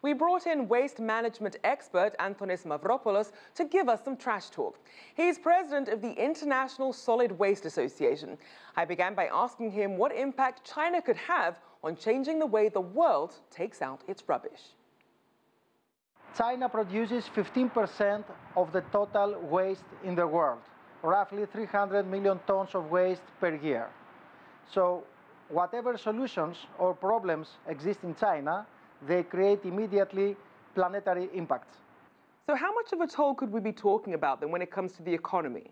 We brought in waste management expert Antonis Mavropoulos to give us some trash talk. He's president of the International Solid Waste Association. I began by asking him what impact China could have on changing the way the world takes out its rubbish. China produces 15% of the total waste in the world, roughly 300 million tons of waste per year. So whatever solutions or problems exist in China, they create immediately planetary impacts. So how much of a toll could we be talking about then when it comes to the economy?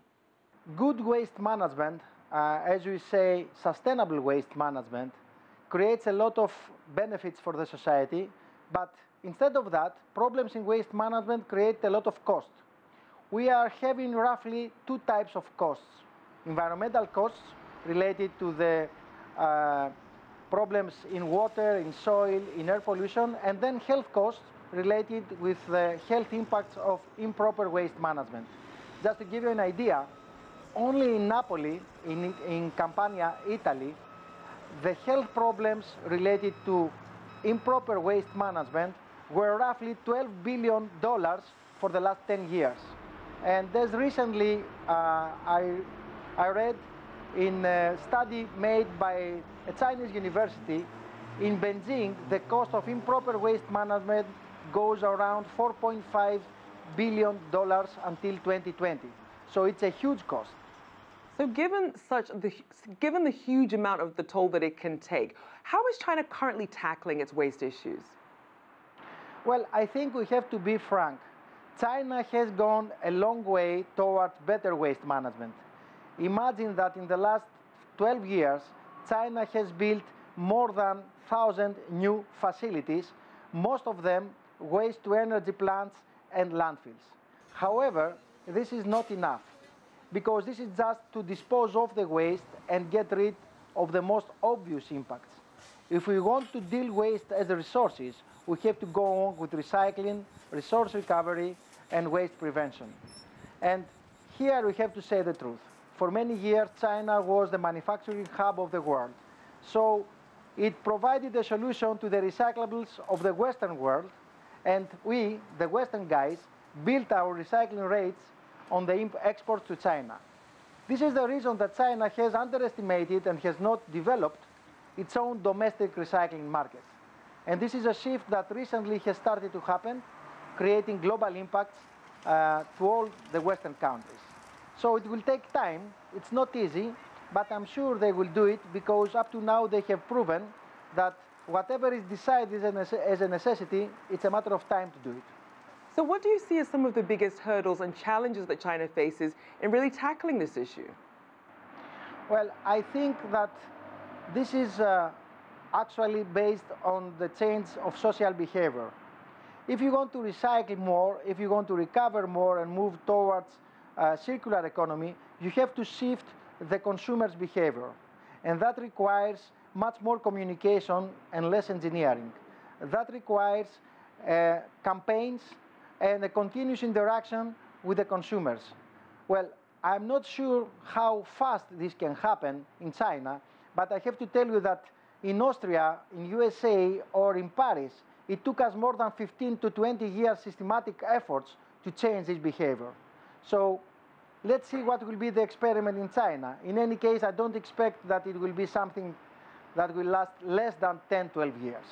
Good waste management, as we say, sustainable waste management, creates a lot of benefits for the society, but instead of that, problems in waste management create a lot of cost. We are having roughly two types of costs. Environmental costs related to the problems in water, in soil, in air pollution, and then health costs related with the health impacts of improper waste management. Just to give you an idea, only in Napoli, in Campania, Italy, the health problems related to improper waste management were roughly $12 billion for the last 10 years. And there's recently, I read in a study made by a Chinese university, in Beijing, the cost of improper waste management goes around $4.5 billion until 2020. So it's a huge cost. So given the huge amount of the toll that it can take, how is China currently tackling its waste issues? Well, I think we have to be frank. China has gone a long way towards better waste management. Imagine that in the last 12 years, China has built more than 1,000 new facilities, most of them waste-to-energy plants and landfills. However, this is not enough, because this is just to dispose of the waste and get rid of the most obvious impacts. If we want to deal waste as resources, we have to go on with recycling, resource recovery, and waste prevention. And here we have to say the truth. For many years, China was the manufacturing hub of the world. So it provided a solution to the recyclables of the Western world, and we, the Western guys, built our recycling rates on the exports to China. This is the reason that China has underestimated and has not developed its own domestic recycling market. And this is a shift that recently has started to happen, creating global impacts to all the Western countries. So it will take time, it's not easy, but I'm sure they will do it, because up to now they have proven that whatever is decided as a necessity, it's a matter of time to do it. So what do you see as some of the biggest hurdles and challenges that China faces in really tackling this issue? Well, I think that this is actually based on the change of social behavior. If you want to recycle more, if you want to recover more and move towards circular economy, you have to shift the consumer's behavior. And that requires much more communication and less engineering. That requires campaigns and a continuous interaction with the consumers. Well, I'm not sure how fast this can happen in China, but I have to tell you that in Austria, in USA, or in Paris, it took us more than 15 to 20 years systematic efforts to change this behavior. So let's see what will be the experiment in China. In any case, I don't expect that it will be something that will last less than 10, 12 years.